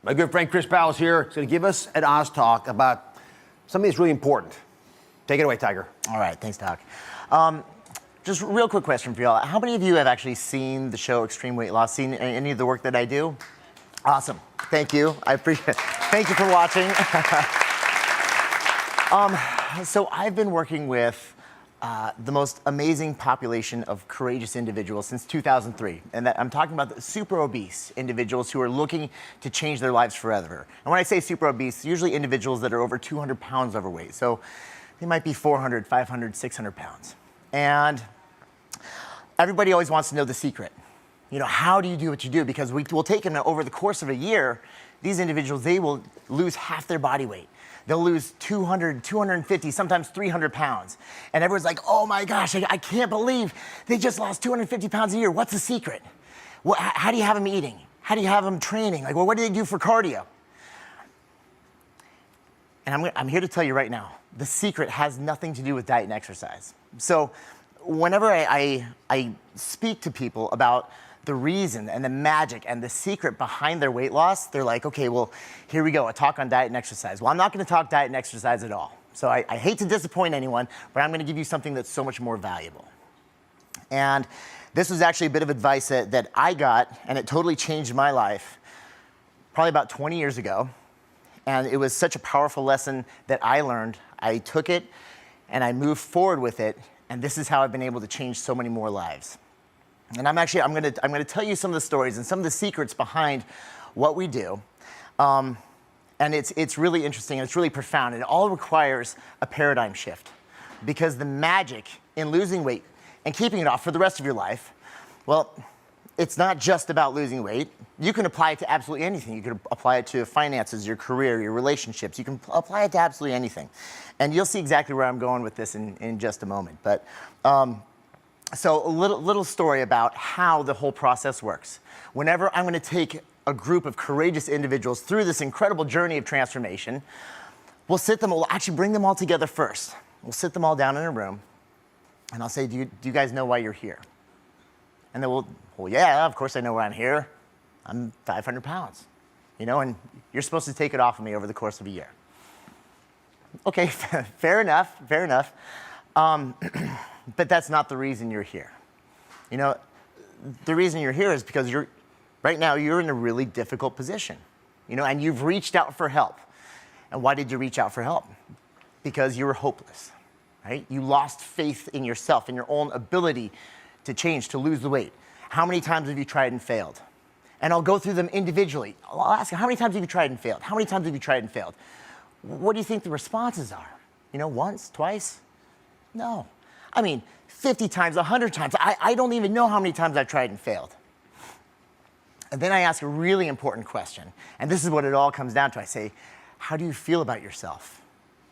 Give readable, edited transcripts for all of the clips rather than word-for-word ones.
My good friend Chris Powell is here. He's going to give us an Oz talk about something that's really important. Take it away, Tiger. All right, thanks, Doc. Just a real quick question for y'all. How many of you have actually seen the show Extreme Weight Loss, seen any of the work that I do? Awesome. Thank you. I appreciate it. Thank you for watching. So I've been working with the most amazing population of courageous individuals since 2003. And that I'm talking about the super obese individuals who are looking to change their lives forever. And when I say super obese, usually individuals that are over 200 pounds overweight. So they might be 400, 500, 600 pounds. And everybody always wants to know the secret. You know, how do you do what you do? Because we'll take them over the course of a year, these individuals, they will lose half their body weight. They'll lose 200, 250, sometimes 300 pounds. And everyone's like, oh my gosh, I can't believe they just lost 250 pounds a year. What's the secret? How do you have them eating? How do you have them training? Like, well, what do they do for cardio? And I'm here to tell you right now, the secret has nothing to do with diet and exercise. So whenever I speak to people about the reason and the magic and the secret behind their weight loss, they're like, okay, well, here we go, a talk on diet and exercise. Well, I'm not gonna talk diet and exercise at all. So I hate to disappoint anyone, but I'm gonna give you something that's so much more valuable. And this was actually a bit of advice that I got, and it totally changed my life, probably about 20 years ago. And it was such a powerful lesson that I learned. I took it and I moved forward with it, and this is how I've been able to change so many more lives. And I'm gonna tell you some of the stories and some of the secrets behind what we do. And it's really interesting and it's really profound. It all requires a paradigm shift, because the magic in losing weight and keeping it off for the rest of your life, well, it's not just about losing weight. You can apply it to absolutely anything. You can apply it to finances, your career, your relationships. You can apply it to absolutely anything. And you'll see exactly where I'm going with this in just a moment. But so a little story about how the whole process works. Whenever I'm going to take a group of courageous individuals through this incredible journey of transformation, we'll actually bring them all together first. We'll sit them all down in a room, and I'll say, do you guys know why you're here? And then well, yeah, of course I know why I'm here. I'm 500 pounds, you know, and you're supposed to take it off of me over the course of a year. Okay, fair enough, fair enough. But that's not the reason you're here. You know, the reason you're here is because right now you're in a really difficult position, you know, and you've reached out for help. And why did you reach out for help? Because you were hopeless, right? You lost faith in yourself, in your own ability to change, to lose the weight. How many times have you tried and failed? And I'll go through them individually. I'll ask you, how many times have you tried and failed? How many times have you tried and failed? What do you think the responses are? You know, once, twice? No. I mean, 50 times, 100 times. I don't even know how many times I've tried and failed. And then I ask a really important question. And this is what it all comes down to. I say, how do you feel about yourself?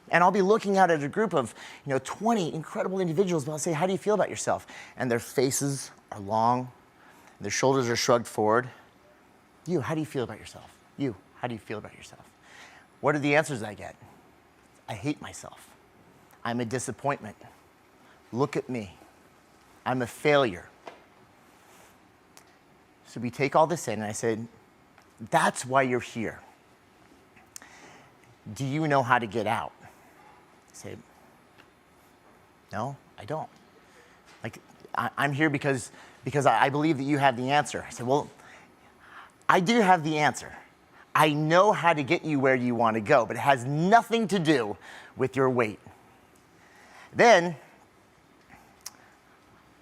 And I'll be looking out at a group of 20 incredible individuals, but I'll say, how do you feel about yourself? And their faces are long, their shoulders are shrugged forward. You, how do you feel about yourself? You, how do you feel about yourself? What are the answers I get? I hate myself. I'm a disappointment. Look at me. I'm a failure. So we take all this in, and I said, that's why you're here. Do you know how to get out? I say, no, I don't. Like, I'm here because I believe that you have the answer. I said, well, I do have the answer. I know how to get you where you want to go, but it has nothing to do with your weight. Then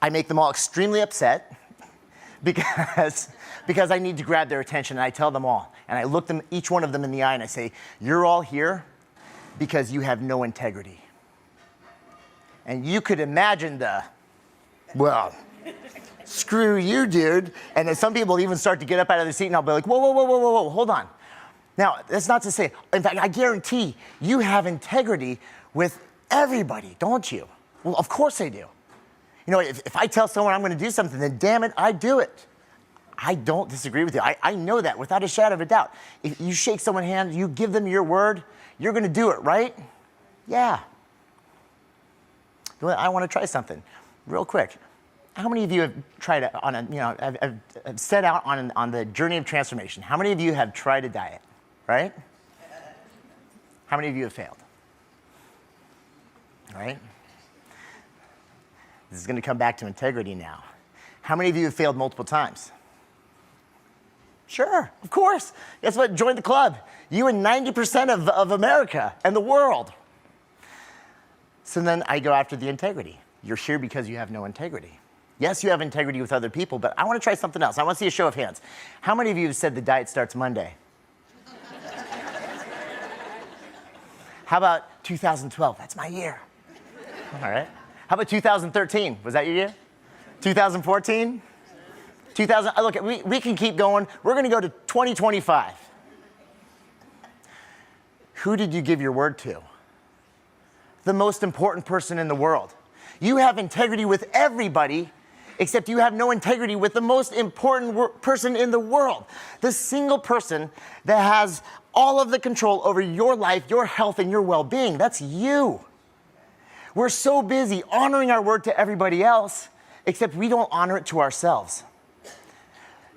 I make them all extremely upset because I need to grab their attention, and I tell them all. And I look each one of them in the eye and I say, you're all here because you have no integrity. And you could imagine well, screw you, dude. And then some people even start to get up out of their seat, and I'll be like, whoa, whoa, whoa, whoa, whoa, whoa, hold on. Now, that's not to say, in fact, I guarantee you have integrity with everybody, don't you? Well, of course I do. You know, if I tell someone I'm going to do something, then damn it, I do it. I don't disagree with you. I know that without a shadow of a doubt. If you shake someone's hand, you give them your word, you're going to do it, right? Yeah. I want to try something real quick. How many of you have tried have set out on the journey of transformation? How many of you have tried a diet? right? How many of you have failed? Right? This is going to come back to integrity now. How many of you have failed multiple times? Sure, of course. Guess what? Join the club. You and 90% of America and the world. So then I go after the integrity. You're here because you have no integrity. Yes, you have integrity with other people, but I want to try something else. I want to see a show of hands. How many of you have said the diet starts Monday? How about 2012? That's my year. All right. How about 2013? Was that your year? 2014? 2000? Look, we can keep going. We're going to go to 2025. Who did you give your word to? The most important person in the world. You have integrity with everybody, except you have no integrity with the most important person in the world. The single person that has all of the control over your life, your health, and your well-being. That's you. We're so busy honoring our word to everybody else, except we don't honor it to ourselves.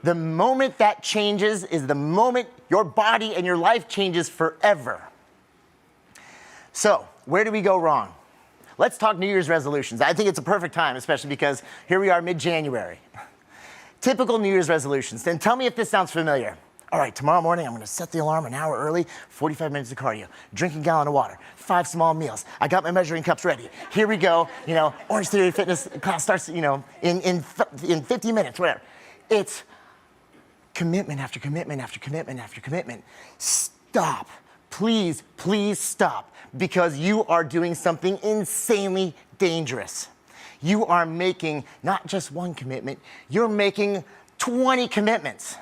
The moment that changes is the moment your body and your life changes forever. So, where do we go wrong? Let's talk New Year's resolutions. I think it's a perfect time, especially because here we are mid-January. Typical New Year's resolutions. Then tell me if this sounds familiar. All right, tomorrow morning I'm going to set the alarm an hour early, 45 minutes of cardio, drink a gallon of water, 5 small meals. I got my measuring cups ready. Here we go. Orange Theory Fitness class starts, in 50 minutes, whatever. It's commitment after commitment after commitment after commitment. Stop. Please, please stop, because you are doing something insanely dangerous. You are making not just one commitment, you're making 20 commitments.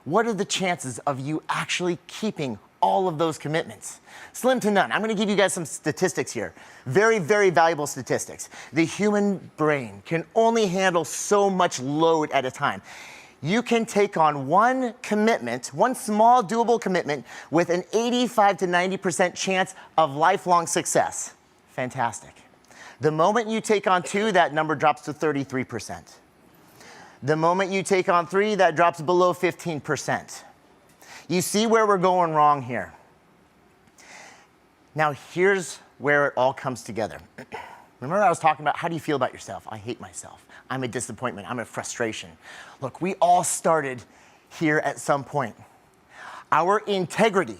What are the chances of you actually keeping all of those commitments? Slim to none. I'm going to give you guys some statistics here. Very, very valuable statistics. The human brain can only handle so much load at a time. You can take on one commitment, one small doable commitment, with an 85 to 90% chance of lifelong success. Fantastic. The moment you take on 2, that number drops to 33%. The moment you take on 3, that drops below 15%. You see where we're going wrong here. Now, here's where it all comes together. Remember I was talking about how do you feel about yourself? I hate myself. I'm a disappointment. I'm a frustration. Look, we all started here at some point. Our integrity,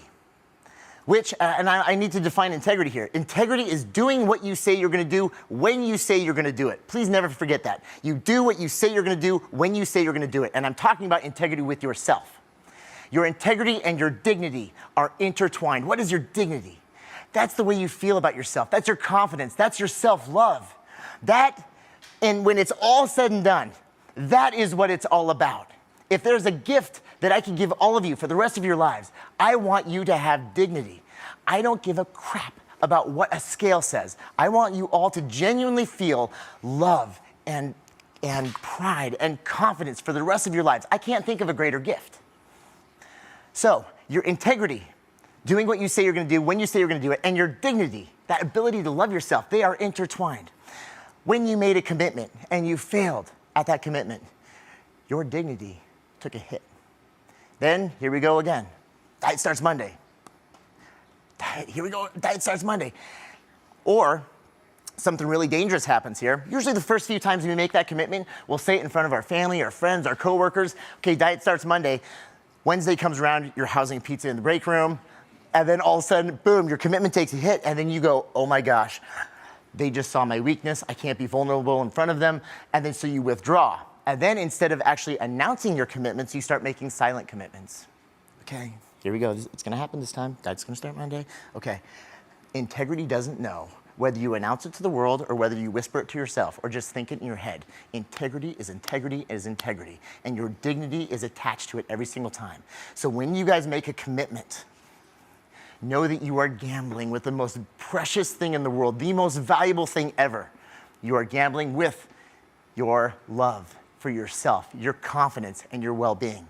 which, and I need to define integrity here. Integrity is doing what you say you're going to do when you say you're going to do it. Please never forget that. You do what you say you're going to do when you say you're going to do it. And I'm talking about integrity with yourself. Your integrity and your dignity are intertwined. What is your dignity? That's the way you feel about yourself. That's your confidence. That's your self-love. And when it's all said and done, that is what it's all about. If there's a gift that I can give all of you for the rest of your lives, I want you to have dignity. I don't give a crap about what a scale says. I want you all to genuinely feel love and pride and confidence for the rest of your lives. I can't think of a greater gift. So, your integrity, doing what you say you're going to do when you say you're going to do it, and your dignity, that ability to love yourself, they are intertwined. When you made a commitment and you failed at that commitment, your dignity took a hit. Then, here we go again. Diet starts Monday. Here we go. Diet starts Monday. Or something really dangerous happens here. Usually the first few times we make that commitment, we'll say it in front of our family, our friends, our coworkers. Okay, diet starts Monday. Wednesday comes around, you're housing pizza in the break room. And then all of a sudden, boom, your commitment takes a hit. And then you go, oh my gosh, they just saw my weakness. I can't be vulnerable in front of them. And then so you withdraw. And then instead of actually announcing your commitments, you start making silent commitments. Okay, here we go. It's going to happen this time. Diet's going to start Monday. Okay. Integrity doesn't know whether you announce it to the world or whether you whisper it to yourself or just think it in your head. Integrity is integrity is integrity. And your dignity is attached to it every single time. So when you guys make a commitment, know that you are gambling with the most precious thing in the world, the most valuable thing ever. You are gambling with your love for yourself, your confidence, and your well-being.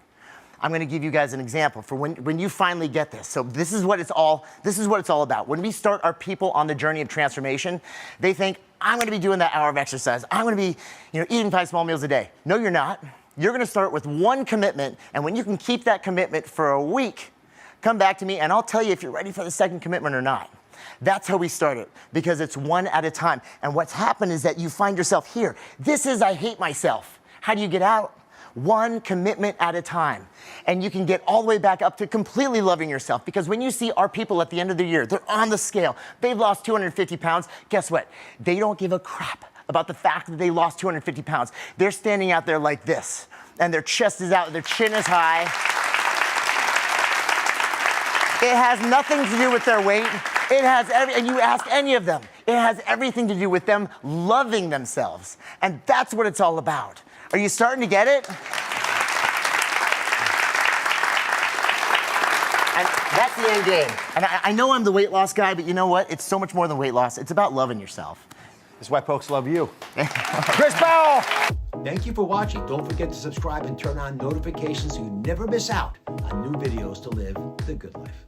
I'm going to give you guys an example for when you finally get this. So this is what it's all about. When we start our people on the journey of transformation, they think, I'm going to be doing that hour of exercise. I'm going to be, eating 5 small meals a day. No, you're not. You're going to start with one commitment, and when you can keep that commitment for a week, Come back to me and I'll tell you if you're ready for the second commitment or not. That's how we start it, because it's one at a time. And what's happened is that you find yourself here. This is I hate myself. How do you get out? One commitment at a time. And you can get all the way back up to completely loving yourself, because when you see our people at the end of the year, they're on the scale, they've lost 250 pounds, guess what? They don't give a crap about the fact that they lost 250 pounds. They're standing out there like this, and their chest is out, their chin is high. It has nothing to do with their weight. It has and you ask any of them, it has everything to do with them loving themselves. And that's what it's all about. Are you starting to get it? And that's the end game. And I know I'm the weight loss guy, but you know what? It's so much more than weight loss. It's about loving yourself. That's why folks love you. Chris Powell! Thank you for watching. Don't forget to subscribe and turn on notifications so you never miss out on new videos to live the good life.